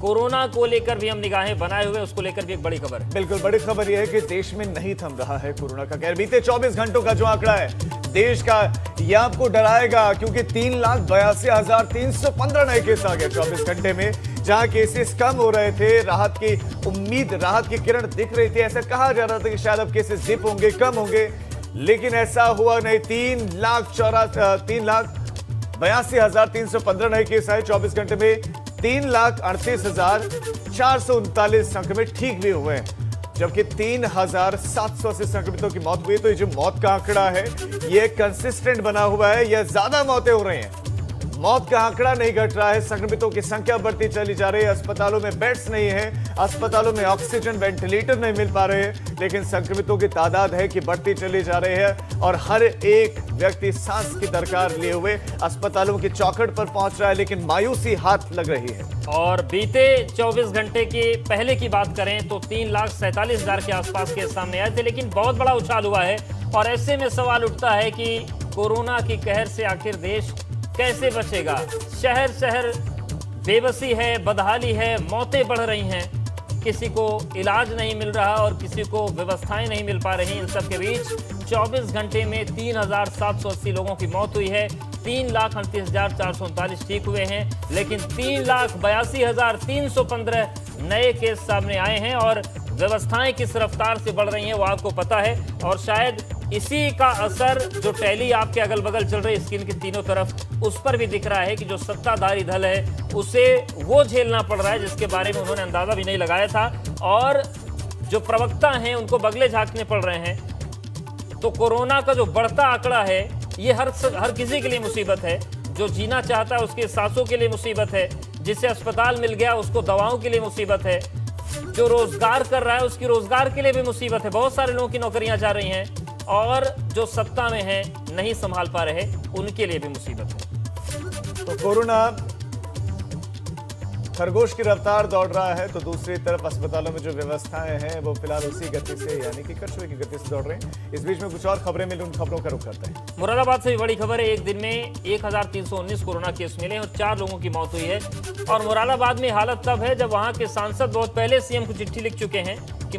Corona को लेकर भी हम निगाहें बनाए हुए, उसको लेकर भी एक बड़ी खबर है। बिल्कुल बड़ी खबर यह है कि देश में नहीं थम रहा है कोरोना का कहर। बीते 24 घंटों का जो आंकड़ा है देश का, यह आपको डराएगा, क्योंकि 3,82,315 नए केस आ गए 24 घंटे में। जहां केसेस कम हो रहे थे, राहत की उम्मीद, राहत की किरण दिख रही थी, ऐसा कहा जा रहा था कि शायद अब केसेस डिप होंगे, कम होंगे, लेकिन ऐसा हुआ नहीं। 3,82,315 नए केस आए 24 घंटे में। 3,38,439 संक्रमित ठीक भी हुए हैं, जबकि 3,700 से संक्रमितों की मौत हुई। तो ये जो मौत का आंकड़ा है ये कंसिस्टेंट बना हुआ है, यह ज्यादा मौतें हो रही हैं, मौत का आंकड़ा नहीं घट रहा है। संक्रमितों की संख्या बढ़ती चली जा रही है। अस्पतालों में बेड्स नहीं है, अस्पतालों में ऑक्सीजन, वेंटिलेटर नहीं मिल पा रहे हैं, लेकिन संक्रमितों की तादाद है कि बढ़ती चली जा रही है। और हर एक व्यक्ति सांस की दरकार लिए हुए अस्पतालों की चौखट पर पहुंच रहा है, लेकिन मायूसी हाथ लग रही है। और बीते 24 घंटे के पहले की बात करें तो 3,47,000 के आसपास केस सामने आए थे, लेकिन बहुत बड़ा उछाल हुआ है। और ऐसे में सवाल उठता है कि कोरोना की कहर से आखिर देश कैसे बचेगा। शहर शहर बेबसी है, बदहाली है, मौतें बढ़ रही हैं, किसी को इलाज नहीं मिल रहा और किसी को व्यवस्थाएं नहीं मिल पा रही। इन सब के बीच 24 घंटे में 3,780 लोगों की मौत हुई है, 3,38,439 ठीक हुए हैं, लेकिन 3,82,315 नए केस सामने आए हैं। और व्यवस्थाएं किस रफ्तार से बढ़ रही हैं वो आपको पता है। और शायद इसी का असर जो टैली आपके अगल बगल चल रही स्क्रीन की तीनों तरफ, उस पर भी दिख रहा है कि जो सत्ताधारी दल है उसे वो झेलना पड़ रहा है जिसके बारे में उन्होंने अंदाजा भी नहीं लगाया था। और जो प्रवक्ता हैं उनको बगले झांकने पड़ रहे हैं। तो कोरोना का जो बढ़ता आंकड़ा है ये हर किसी के लिए मुसीबत है। जो जीना चाहता है उसके सांसों के लिए मुसीबत है, जिसे अस्पताल मिल गया उसको दवाओं के लिए मुसीबत है, जो रोजगार कर रहा है उसकी रोजगार के लिए भी मुसीबत है। बहुत सारे लोगों की नौकरियां जा रही हैं, और जो सत्ता में हैं नहीं संभाल पा रहे उनके लिए भी मुसीबत है। तो कोरोना खरगोश की रफ्तार दौड़ रहा है, तो दूसरी तरफ अस्पतालों में जो व्यवस्थाएं हैं वो फिलहाल उसी गति से, यानी कि कछुए की गति से दौड़ रहे हैं। इस बीच में कुछ और खबरें मिली, उन खबरों का रुख करते हैं। मुरादाबाद से भी बड़ी खबर है। एक दिन में 1,319 कोरोना केस मिले और 4 लोगों की मौत हुई है। और मुरादाबाद में हालत तब है जब वहां के सांसद बहुत पहले सीएम को चिट्ठी लिख चुके हैं कि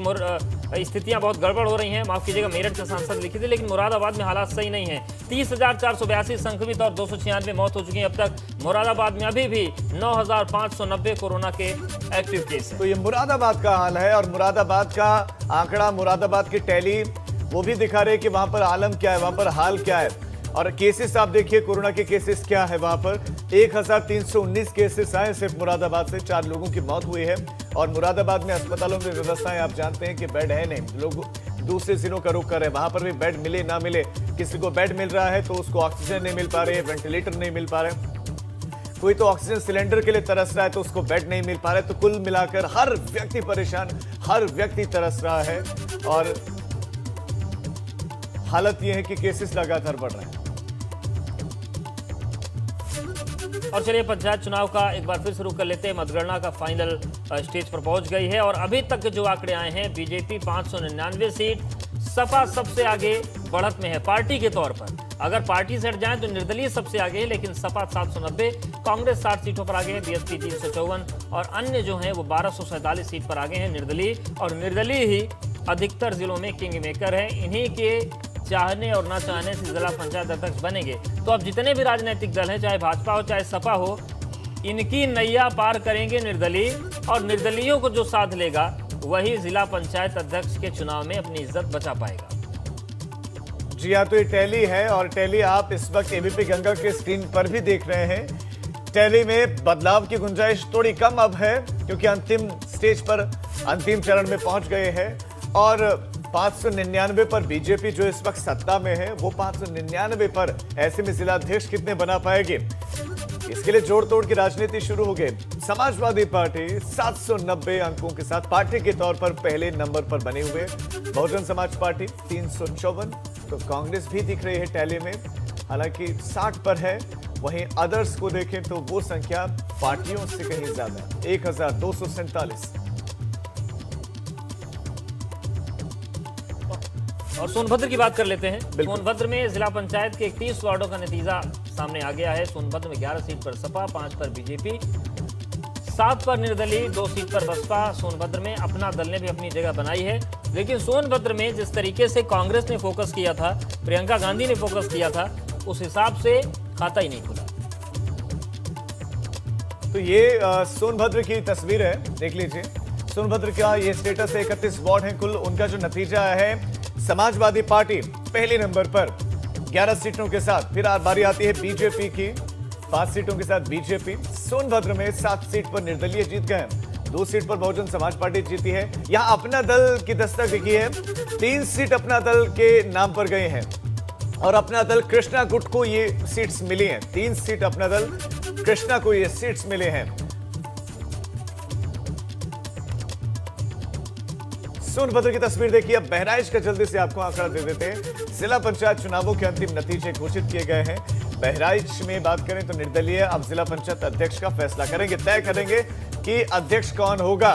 स्थितियां बहुत गड़बड़ हो रही हैं। माफ कीजिएगा, मेरठ के सांसद लिखी थी, लेकिन मुरादाबाद में हालात सही नहीं है। 30,482 संक्रमित और 296 मौत हो चुकी है अब तक। मुरादाबाद में अभी भी 9,590 कोरोना के एक्टिव केस हैं। तो ये मुरादाबाद का हाल है, और मुरादाबाद का आंकड़ा, मुरादाबाद की टैली वो भी दिखा रहे कि वहां पर आलम क्या है, वहां पर हाल क्या है। और केसेस आप देखिए, कोरोना के केसेस क्या है वहां पर। 1,319 केसेस आए सिर्फ मुरादाबाद से, 4 लोगों की मौत हुई है। और मुरादाबाद में अस्पतालों में व्यवस्थाएं आप जानते हैं कि बेड है नहीं, लोग दूसरे जिलों का रुख कर रहे हैं। वहां पर भी बेड मिले ना मिले, किसी को बेड मिल रहा है तो उसको ऑक्सीजन नहीं मिल पा रहे, वेंटिलेटर नहीं मिल पा रहे, कोई तो ऑक्सीजन सिलेंडर के लिए तरस रहा है तो उसको बेड नहीं मिल पा रहा है। तो कुल मिलाकर हर व्यक्ति परेशान, हर व्यक्ति तरस रहा है। और हालत यह है कि केसेस लगातार बढ़ रहे हैं। और चलिए पंचायत चुनाव का एक बार फिर शुरू कर लेते हैं। मतगणना का फाइनल स्टेज पर पहुंच गई है और अभी तक के जो आंकड़े आए हैं, बीजेपी 599 सीट, सपा सबसे आगे बढ़त में है पार्टी के तौर पर। अगर पार्टी से हट जाए तो निर्दलीय सबसे आगे है, लेकिन सपा 790, कांग्रेस 60 सीटों पर आगे है, बीएसपी 354 और अन्य जो हैं वो 1247 सीट पर आगे हैं निर्दलीय। और निर्दलीय ही अधिकतर जिलों में किंग मेकर है। इन्हीं के चाहने और न चाहने से जिला पंचायत अध्यक्ष बनेंगे। तो अब जितने भी राजनीतिक दल हैं, चाहे भाजपा हो चाहे सपा हो, इनकी नैया पार करेंगे निर्दलीय। और निर्दलीयों को जो साथ लेगा वही जिला पंचायत अध्यक्ष के चुनाव में अपनी इज्जत बचा पाएगा। जी हाँ, तो ये टैली है, और टैली आप इस वक्त एबीपी गंगा के स्क्रीन पर भी देख रहे हैं। टैली में बदलाव की गुंजाइश थोड़ी कम अब है, क्योंकि अंतिम स्टेज पर, अंतिम चरण में पहुंच गए हैं। और 599 पर बीजेपी जो इस वक्त सत्ता में है, वो 599 पर, ऐसे में जिलाध्यक्ष कितने बना पाएंगे, इसके लिए जोड़ तोड़ की राजनीति शुरू हो गई। समाजवादी पार्टी 790 अंकों के साथ पार्टी के तौर पर पहले नंबर पर बने हुए। बहुजन समाज पार्टी 354, तो कांग्रेस भी दिख रही है टैली में, हालांकि 60 पर है। वहीं अदर्स को देखें तो वो संख्या पार्टियों से कहीं ज्यादा, 1247। और सोनभद्र की बात कर लेते हैं। सोनभद्र में जिला पंचायत के 31 वार्डों का नतीजा सामने आ गया है। सोनभद्र में 11 सीट पर सपा, 5 पर बीजेपी, 7 पर निर्दलीय, 2 सीट पर बसपा। सोनभद्र में अपना दल ने भी अपनी जगह बनाई है, लेकिन सोनभद्र में जिस तरीके से कांग्रेस ने फोकस किया था, प्रियंका गांधी ने फोकस किया था, उस हिसाब से खाता ही नहीं खुला। तो ये सोनभद्र की तस्वीर है, देख लीजिए। सोनभद्र का ये स्टेटस है, 31 वार्ड है कुल। उनका जो नतीजा है, समाजवादी पार्टी पहले नंबर पर 11 सीटों के साथ। फिर बारी आती है बीजेपी की, 5 सीटों के साथ बीजेपी। सोनभद्र में 7 सीट पर निर्दलीय जीत गए, 2 सीट पर बहुजन समाज पार्टी जीती है। यहां अपना दल की दस्तक दिखी है, 3 सीट अपना दल के नाम पर गए हैं और अपना दल कृष्णा गुट को ये सीट्स मिली हैं। 3 सीट अपना दल कृष्णा को ये सीट्स मिले हैं। सोनभद्र की तस्वीर देखिए। अब बहराइच का जल्दी से आपको आंकड़ा दे देते हैं। जिला पंचायत चुनावों के अंतिम नतीजे घोषित किए गए हैं। बहराइच में बात करें तो निर्दलीय अब जिला पंचायत अध्यक्ष का फैसला करेंगे, तय करेंगे कि अध्यक्ष कौन होगा।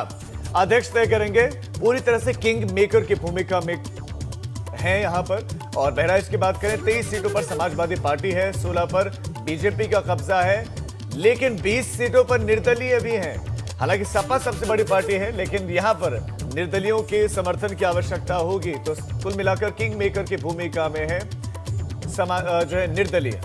अध्यक्ष तय करेंगे, पूरी तरह से किंग मेकर की भूमिका में है यहां पर। और बहराइच की बात करें, 23 सीटों पर समाजवादी पार्टी है, 16 पर बीजेपी का कब्जा है, लेकिन 20 सीटों पर निर्दलीय भी हैं। हालांकि सपा सबसे बड़ी पार्टी है, लेकिन यहां पर निर्दलियों के समर्थन की आवश्यकता होगी। तो कुल मिलाकर किंग मेकर की भूमिका में है जो है निर्दलीय।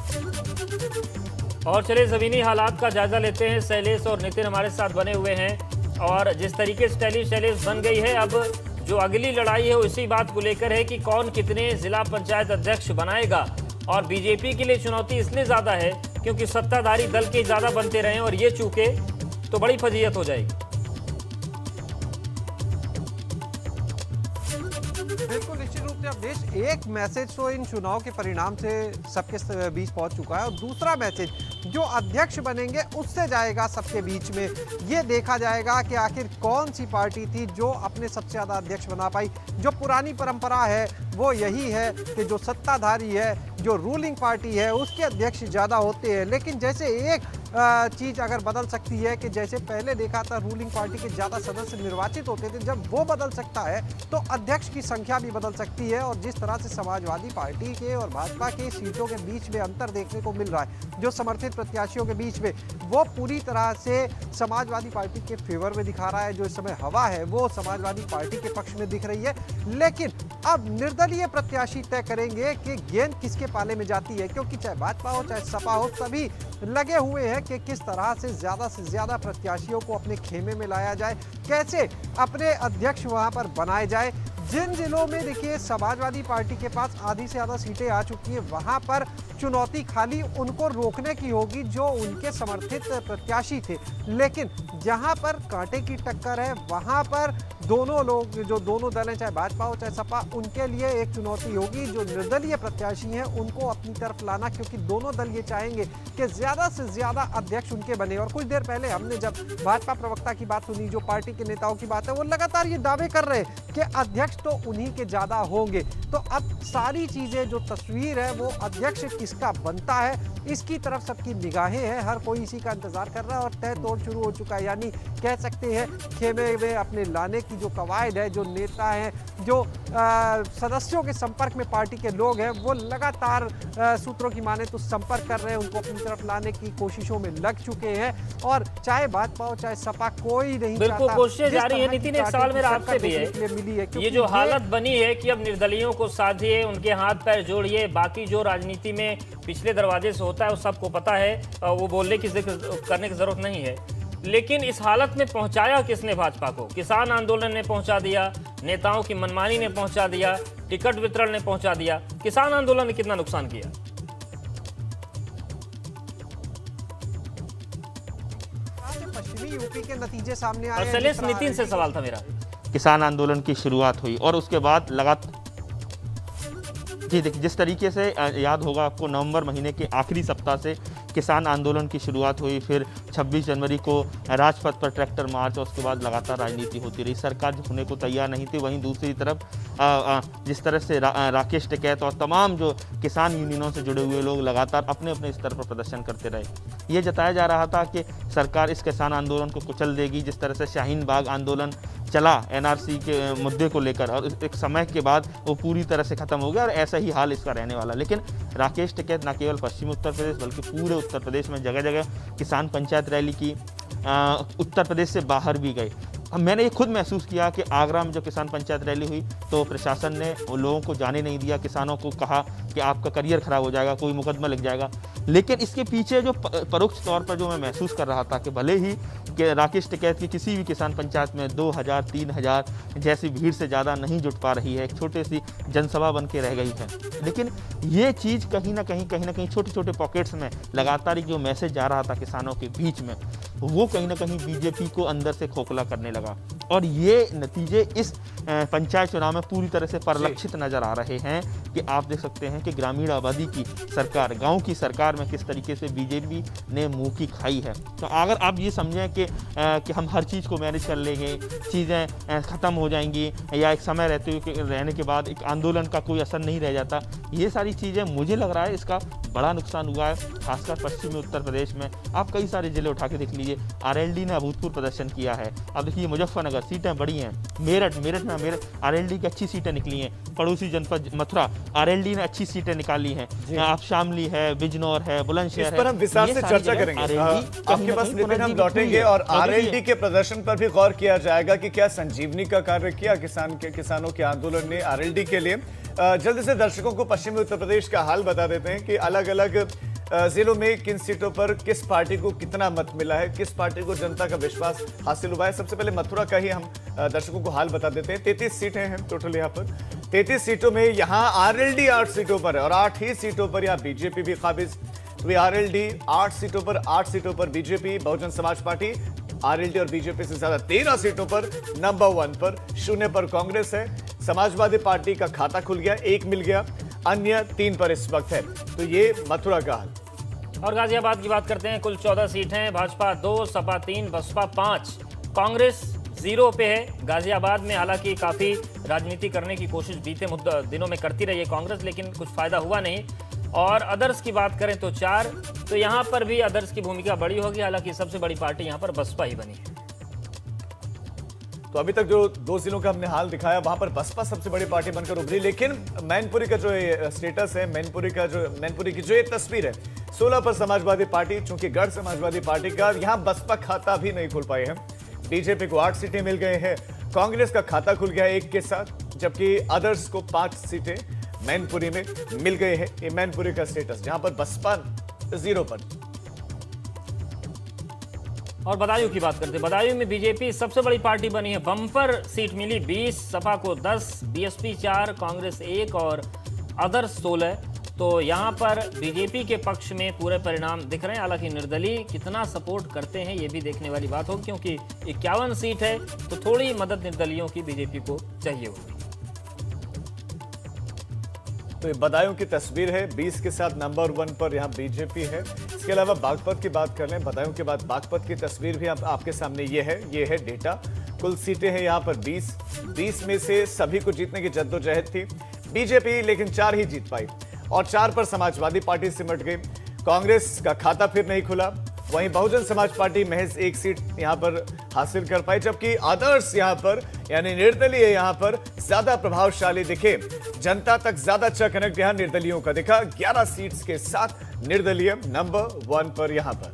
और चलिए जमीनी हालात का जायजा लेते हैं। शैलेश और नितिन हमारे साथ बने हुए हैं और जिस तरीके से टैली शैलेश बन गई है, अब जो अगली लड़ाई है वो इसी बात को लेकर है कि कौन कितने जिला पंचायत अध्यक्ष बनाएगा। और बीजेपी के लिए चुनौती इसलिए ज्यादा है क्योंकि सत्ताधारी दल के ज्यादा बनते रहे और ये चूके तो बड़ी फजीयत हो जाएगी। बिल्कुल निश्चित रूप से अवधेश, एक मैसेज तो इन चुनाव के परिणाम से सबके बीच पहुंच चुका है और दूसरा मैसेज जो अध्यक्ष बनेंगे उससे जाएगा सबके बीच में। ये देखा जाएगा कि आखिर कौन सी पार्टी थी जो अपने सबसे ज्यादा अध्यक्ष बना पाई। जो पुरानी परंपरा है वो यही है कि जो सत्ताधारी है, जो रूलिंग पार्टी है, उसके अध्यक्ष ज़्यादा होते हैं। लेकिन जैसे एक चीज़ अगर बदल सकती है कि जैसे पहले देखा था रूलिंग पार्टी के ज़्यादा सदस्य निर्वाचित होते थे, जब वो बदल सकता है तो अध्यक्ष की संख्या भी बदल सकती है। और जिस तरह से समाजवादी पार्टी के और भाजपा के सीटों के बीच में अंतर देखने को मिल रहा है, जो समर्थित प्रत्याशियों के बीच में, वो पूरी तरह से समाजवादी पार्टी के फेवर में दिखा रहा है। जो इस समय हवा है वो समाजवादी पार्टी के पक्ष में दिख रही है। लेकिन अब निर्दलीय प्रत्याशी तय करेंगे कि गेंद किसके पाले में जाती है, क्योंकि चाहे भाजपा हो चाहे सपा हो, सभी लगे हुए हैं कि किस तरह से ज्यादा प्रत्याशियों को अपने खेमे में लाया जाए, कैसे अपने अध्यक्ष वहां पर बनाए जाए। जिन जिलों में देखिए समाजवादी पार्टी के पास आधी से ज़्यादा सीटें आ चुकी हैं, वहां पर चुनौती खाली उनको रोकने की होगी जो उनके समर्थित प्रत्याशी थे। लेकिन जहां पर कांटे की टक्कर है वहां पर दोनों लोग, जो दोनों दल हैं, चाहे भाजपा हो चाहे सपा, उनके लिए एक चुनौती होगी जो निर्दलीय प्रत्याशी हैं उनको अपनी तरफ लाना, क्योंकि दोनों दल ये चाहेंगे कि ज़्यादा से ज़्यादा अध्यक्ष उनके बने। और कुछ देर पहले हमने जब भाजपा प्रवक्ता की बात सुनी, जो पार्टी के नेताओं की बात है, वो लगातार ये दावे कर रहे हैं कि अध्यक्ष तो उन्हीं के ज़्यादा होंगे। तो अब सारी चीज़ें, जो तस्वीर है वो अध्यक्ष किसका बनता है, इसकी तरफ सबकी निगाहें हैं। हर कोई इसी का इंतजार कर रहा है और तय तोड़ शुरू हो चुका है। यानी कह सकते हैं खेमे में अपने लाने की जो कवायद है, जो नेता हैं, जो सदस्यों के संपर्क में पार्टी के लोग हैं, वो लगातार सूत्रों की माने तो संपर्क कर रहे हैं, उनको अपनी तरफ लाने की कोशिशों में लग चुके हैं। और चाहे भाजपा हो चाहे सपा, कोई नहीं बिल्कुल कोशिशें जारी है। नितिन, एक सवाल मेरा आपसे भी है, ये जो हालत बनी है कि अब निर्दलियों को साधिए, उनके हाथ पैर जोड़िए, बाकी जो राजनीति में पिछले दरवाजे से होता है वो सबको पता है, वो बोलने की जिक्र करने की जरूरत नहीं है। लेकिन इस हालत में पहुंचाया किसने भाजपा को? किसान आंदोलन ने पहुंचा दिया, नेताओं की मनमानी ने पहुंचा दिया, टिकट वितरण ने पहुंचा दिया। किसान आंदोलन ने कितना नुकसान किया? पश्चिमी यूपी के नतीजे सामने आए। शैलेश, नितिन से सवाल था मेरा। किसान आंदोलन की शुरुआत हुई और उसके बाद लगातार जी देखिए, जिस तरीके से याद होगा आपको, नवंबर महीने के आखिरी सप्ताह से किसान आंदोलन की शुरुआत हुई, फिर 26 जनवरी को राजपथ पर ट्रैक्टर मार्च और उसके बाद लगातार राजनीति होती रही। सरकार होने को तैयार नहीं थी। वहीं दूसरी तरफ जिस तरह से राकेश टिकैत और तमाम जो किसान यूनियनों से जुड़े हुए लोग लगातार अपने अपने स्तर पर प्रदर्शन करते रहे। ये जताया जा रहा था कि सरकार इस किसान आंदोलन को कुचल देगी। जिस तरह से शाहीन बाग आंदोलन चला एनआरसी के मुद्दे को लेकर, और एक समय के बाद वो पूरी तरह से खत्म हो गया और ऐसा ही हाल इसका रहने वाला। लेकिन राकेश टिकैत न केवल पश्चिमी उत्तर प्रदेश बल्कि पूरे उत्तर प्रदेश में जगह जगह किसान पंचायत रैली की, उत्तर प्रदेश से बाहर भी गए। अब मैंने ये खुद महसूस किया कि आगरा में जब किसान पंचायत रैली हुई तो प्रशासन ने उन लोगों को जाने नहीं दिया, किसानों को कहा कि आपका करियर खराब हो जाएगा, कोई मुकदमा लग जाएगा। लेकिन इसके पीछे जो परोक्ष तौर पर जो मैं महसूस कर रहा था कि भले ही कि राकेश टिकैत की किसी भी किसान पंचायत में 2000 3000 जैसी भीड़ से ज़्यादा नहीं जुट पा रही है, एक छोटी सी जनसभा बन के रह गई है, लेकिन ये चीज़ कहीं ना कहीं छोटे छोटे पॉकेट्स में लगातार जो मैसेज जा रहा था किसानों के बीच में, वो कहीं ना कहीं बीजेपी को अंदर से खोखला करने लगा। और ये नतीजे इस पंचायत चुनाव में पूरी तरह से परिलक्षित नजर आ रहे हैं कि आप देख सकते हैं कि ग्रामीण आबादी की सरकार, गांव की सरकार में किस तरीके से बीजेपी ने मुंह की खाई है। तो अगर आप ये समझें कि हम हर चीज़ को मैनेज कर लेंगे, चीज़ें ख़त्म हो जाएंगी या एक समय रहने के बाद एक आंदोलन का कोई असर नहीं रह जाता, ये सारी चीज़ें मुझे लग रहा है इसका बड़ा नुकसान हुआ है, खासकर पश्चिमी उत्तर प्रदेश में। आप कई सारे जिले उठा के देख लीजिए, आरएलडी ने अभूतपूर्व प्रदर्शन किया है। अब देखिए मुजफ्फरनगर सीटें बड़ी हैं, मेरठ में आरएलडी की अच्छी सीटें निकली हैं, पड़ोसी जनपद मथुरा आरएलडी ने अच्छी सीटें निकाली हैं, आप शामली है, बिजनौर है, बुलंदशहर है। इस पर हम विस्तार से चर्चा करेंगे, आपके पास नितिन हम लौटेंगे और आरएलडी के प्रदर्शन पर भी गौर किया जाएगा कि क्या संजीवनी का कार्य किया किसानों के आंदोलन ने आरएलडी के लिए। जल्दी से दर्शकों को पश्चिमी उत्तर प्रदेश का हाल बता देते हैं कि अलग अलग जिलों में किन सीटों पर किस पार्टी को कितना मत मिला है, किस पार्टी को जनता का विश्वास हासिल हुआ है। सबसे पहले मथुरा का ही हम दर्शकों को हाल बता देते हैं। 33 सीटें हैं टोटल यहाँ पर। 33 सीटों में यहाँ आरएलडी 8 सीटों पर है और 8 ही सीटों पर यहाँ बीजेपी भी काबिज। तो आरएलडी 8 सीटों पर BJP, Bahujan Samaj party RLD और बीजेपी से ज्यादा 13 सीटों पर नंबर 1 पर, 0 पर कांग्रेस है। समाजवादी पार्टी का खाता खुल गया, 1 मिल गया, अन्य 3 पर इस वक्त है। तो ये मथुरा का हाल। और गाजियाबाद की बात करते हैं। कुल 14 सीट हैं, भाजपा 2, सपा 3, बसपा 5, कांग्रेस 0 पे है। गाजियाबाद में हालांकि काफी राजनीति करने की कोशिश बीते दिनों में करती रही है कांग्रेस, लेकिन कुछ फायदा हुआ नहीं। और अदर्स की बात करें तो 4, तो यहां पर भी अदर्स की भूमिका बड़ी होगी। हालांकि सबसे बड़ी पार्टी यहां पर बसपा ही बनी है। तो अभी तक जो 2 जिलों का हमने हाल दिखाया, वहां पर बसपा सबसे बड़ी पार्टी बनकर उभरी। लेकिन मैनपुरी का जो स्टेटस है, मैनपुरी की जो ये तस्वीर है, 16 पर समाजवादी पार्टी, चूंकि गढ़ समाजवादी पार्टी का, यहां बसपा खाता भी नहीं खुल पाए हैं। बीजेपी को 8 सीटें मिल गए हैं, कांग्रेस का खाता खुल गया 1 के साथ, जबकि अदर्स को 5 सीटें मैनपुरी में मिल गए हैं। ये मैनपुरी का स्टेटस, जहां पर बसपा 0 पर। और बदायूं की बात करते हैं। बदायूं में बीजेपी सबसे बड़ी पार्टी बनी है, बम्पर सीट मिली 20, सपा को 10, बीएसपी 4, कांग्रेस 1 और अदर्स 16। तो यहां पर बीजेपी के पक्ष में पूरे परिणाम दिख रहे हैं। हालांकि निर्दलीय कितना सपोर्ट करते हैं ये भी देखने वाली बात होगी, क्योंकि 51 सीट है तो थोड़ी मदद निर्दलीयों की बीजेपी को चाहिए होगी। तो ये बदायूं की तस्वीर है, 20 के साथ नंबर 1 पर यहाँ बीजेपी है। इसके अलावा बागपत की बात कर लें, बदायूं के बाद बागपत की तस्वीर भी आपके सामने ये है डेटा। कुल सीटें हैं यहाँ पर 20 में से सभी को जीतने की जद्दोजहद थी बीजेपी, लेकिन 4 ही जीत पाई और 4 पर समाजवादी पार्टी सिमट गई। कांग्रेस का खाता फिर नहीं खुला, वहीं बहुजन समाज पार्टी महज 1 सीट यहां पर हासिल कर पाई, जबकि अदर्स यहां पर यानी निर्दलीय यहां पर ज्यादा प्रभावशाली दिखे। जनता तक ज्यादा अच्छा कनेक्ट यहां निर्दलीयों का दिखा। 11 सीट्स के साथ निर्दलीय नंबर 1 पर यहां पर।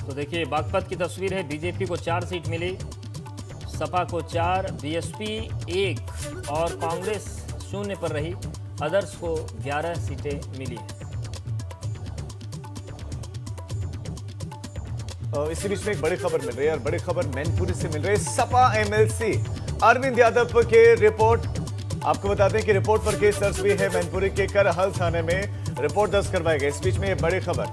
तो देखिए बागपत की तस्वीर है, बीजेपी को 4 सीट मिली, सपा को 4, बीएसपी 1 और कांग्रेस 0 पर रही। अदर्स को 11 सीटें मिली हैं। इसी बीच में एक बड़ी खबर मिल रही है और बड़ी खबर मैनपुरी से मिल रही है। सपा एमएलसी अरविंद यादव के रिपोर्ट, आपको बताते हैं कि रिपोर्ट पर केस दर्ज हुई है। मैनपुरी के करहल थाने में रिपोर्ट दर्ज करवाई गई। इस बीच में एक बड़ी खबर,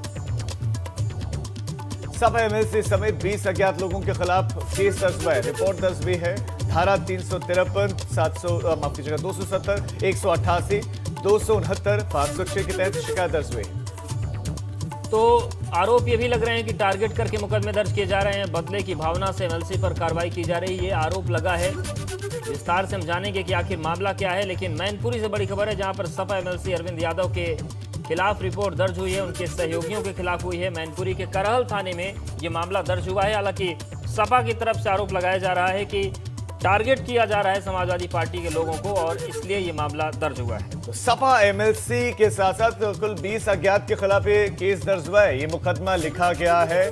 सपा एमएलसी समेत 20 अज्ञात लोगों के खिलाफ केस दर्ज हुआ है। रिपोर्ट दर्ज हुई है धारा 353, 270, 188, 269, 506 के तहत शिकायत दर्ज हुई। तो आरोप ये भी लग रहे हैं कि टारगेट करके मुकदमे दर्ज किए जा रहे हैं, बदले की भावना से एमएलसी पर कार्रवाई की जा रही है, ये आरोप लगा है। विस्तार से हम जानेंगे कि आखिर मामला क्या है। लेकिन मैनपुरी से बड़ी खबर है, जहां पर सपा एमएलसी अरविंद यादव के खिलाफ रिपोर्ट दर्ज हुई है, उनके सहयोगियों के खिलाफ हुई है। मैनपुरी के करहल थाने में ये मामला दर्ज हुआ है। हालांकि सपा की तरफ से आरोप लगाया जा रहा है कि टारगेट किया जा रहा है समाजवादी पार्टी के लोगों को और इसलिए ये मामला दर्ज हुआ है। तो सपा एमएलसी के साथ साथ कुल 20 अज्ञात के खिलाफ ये केस दर्ज हुआ है, ये मुकदमा लिखा गया है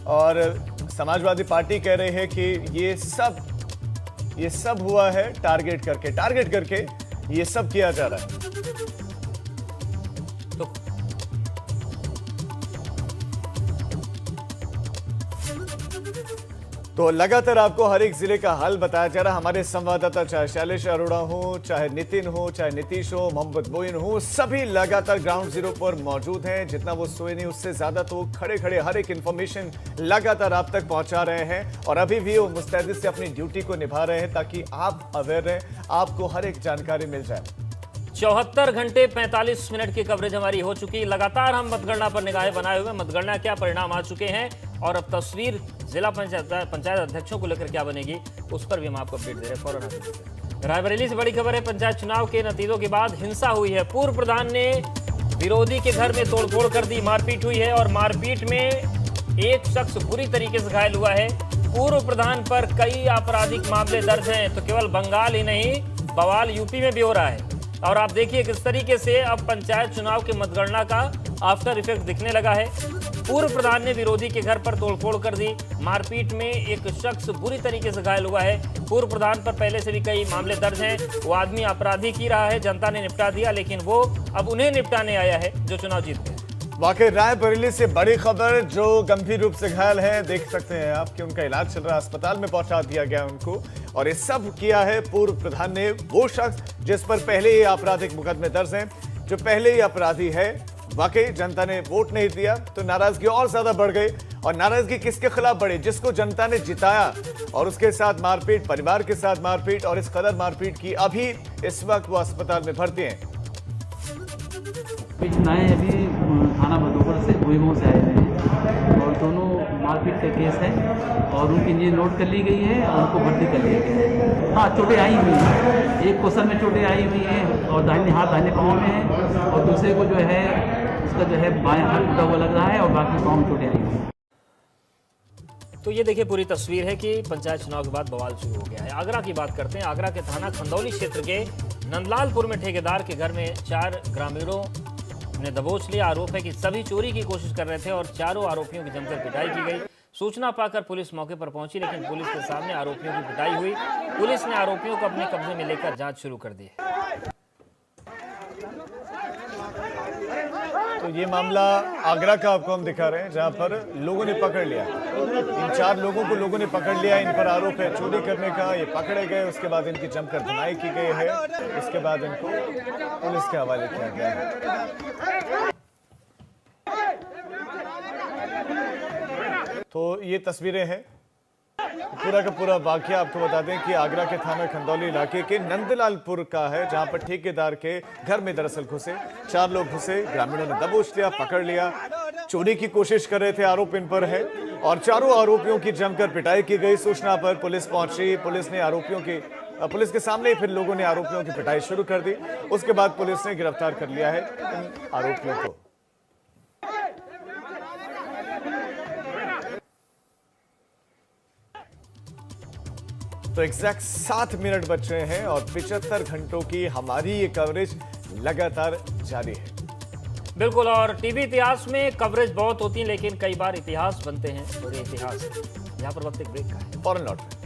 और समाजवादी पार्टी कह रही है कि ये सब हुआ है टारगेट करके ये सब किया जा रहा है। तो लगातार आपको हर एक जिले का हाल बताया जा रहा है। हमारे संवाददाता चाहे शैलेश अरोड़ा हो, चाहे नितिन हो, चाहे नीतीश हो, मोहम्मद मोइन हो, सभी लगातार ग्राउंड जीरो पर मौजूद हैं। जितना वो सोए नहीं उससे ज्यादा तो खड़े खड़े हर एक इंफॉर्मेशन लगातार आप तक पहुंचा रहे हैं और अभी भी वो मुस्तैदी से अपनी ड्यूटी को निभा रहे हैं ताकि आप अवेयर रहें, आपको हर एक जानकारी मिल जाए। 74 घंटे 45 मिनट की कवरेज हमारी हो चुकी। लगातार हम मतगणना पर निगाहें बनाए हुए, मतगणना क्या परिणाम आ चुके हैं और अब तस्वीर जिला पंचायत अध्यक्षों को लेकर क्या बनेगी उस पर भी हम आपको अपडेट दे रहे हैं। फौरन रायबरेली से बड़ी खबर है, पंचायत चुनाव के नतीजों के बाद हिंसा हुई है। पूर्व प्रधान ने विरोधी के घर में तोड़फोड़ कर दी, मारपीट हुई है और मारपीट में एक शख्स बुरी तरीके से घायल हुआ है। पूर्व प्रधान पर कई आपराधिक मामले दर्ज हैं, तो केवल बंगाल ही नहीं बवाल यूपी में भी हो रहा है। और आप देखिए किस तरीके से अब पंचायत चुनाव के मतगणना का आफ्टर इफेक्ट दिखने लगा है। पूर्व प्रधान ने विरोधी के घर पर तोड़फोड़ कर दी, मारपीट में एक शख्स बुरी तरीके से घायल हुआ है। पूर्व प्रधान पर पहले से भी कई मामले दर्ज हैं, वो आदमी अपराधी की रहा है, जनता ने निपटा दिया, लेकिन वो अब उन्हें निपटाने आया है जो चुनाव जीत गए। वाकई रायबरेली से बड़ी खबर, जो गंभीर रूप से घायल है देख सकते हैं आप कि उनका इलाज चल रहा है, अस्पताल में पहुंचा दिया गया उनको। और ये सब किया है पूर्व प्रधान ने, वो शख्स जिस पर पहले ही आपराधिक मुकदमे दर्ज हैं, जो पहले ही अपराधी है। वाकई जनता ने वोट नहीं दिया तो नाराजगी और ज्यादा बढ़ गई। और नाराजगी किसके खिलाफ बढ़ी? जिसको जनता ने जिताया और उसके साथ मारपीट, परिवार के साथ मारपीट और इस कदर मारपीट की अभी इस वक्त वो अस्पताल में भर्ती हैं। चुनाएँ अभी थाना भदोकर से गोईगांव से आए हैं और दोनों मारपीट का केस है और उनकी न्यूज़ नोट कर ली गई है और उनको भर्ती कर लिया गया है। हाँ, चोटें आई हुई हैं, एक क्वेश्चन में चोटें आई हुई हैं और दाहिने हाथ दाहिने पाँव में है और दूसरे को जो है उसका जो है बाएं हाथ टूटा हुआ लग रहा है और बाकी पाँव में चोटें आई हुई हैं। तो ये देखिए पूरी तस्वीर है कि पंचायत चुनाव के बाद बवाल शुरू हो गया है। आगरा की बात करते हैं। आगरा के थाना खंदौली क्षेत्र के नंदलालपुर में ठेकेदार के घर में 4 ग्रामीणों ने दबोच लिया। आरोप है कि सभी चोरी की कोशिश कर रहे थे और चारों आरोपियों की जमकर पिटाई की गई। सूचना पाकर पुलिस मौके पर पहुंची, लेकिन पुलिस के सामने आरोपियों की पिटाई हुई। पुलिस ने आरोपियों को अपने कब्जे में लेकर जांच शुरू कर दी है। तो ये मामला आगरा का आपको हम दिखा रहे हैं, जहां पर लोगों ने पकड़ लिया। इन 4 लोगों को लोगों ने पकड़ लिया, इन पर आरोप है चोरी करने का। ये पकड़े गए, उसके बाद इनकी जमकर धुनाई की गई है, उसके बाद इनको पुलिस के हवाले किया गया है। तो ये तस्वीरें हैं, पूरा का पूरा वाकया आपको बता दें कि आगरा के थाना खंदौली इलाके के नंदलालपुर का है, जहां पर ठेकेदार के घर में दरअसल घुसे 4 लोग घुसे, ग्रामीणों ने दबोच लिया, पकड़ लिया, चोरी की कोशिश कर रहे थे, आरोप इन पर है और चारों आरोपियों की जमकर पिटाई की गई। सूचना पर पुलिस पहुंची, पुलिस के सामने ही फिर लोगों ने आरोपियों की पिटाई शुरू कर दी। उसके बाद पुलिस ने गिरफ्तार कर लिया है इन आरोपियों को। तो एग्जैक्ट 7 मिनट बच रहे हैं और 75 घंटों की हमारी ये कवरेज लगातार जारी है। बिल्कुल, और टीवी इतिहास में कवरेज बहुत होती है, लेकिन कई बार इतिहास बनते हैं और ये इतिहास है। यहाँ पर वक्त एक ब्रेक का है, फौरन लौट रहे हैं।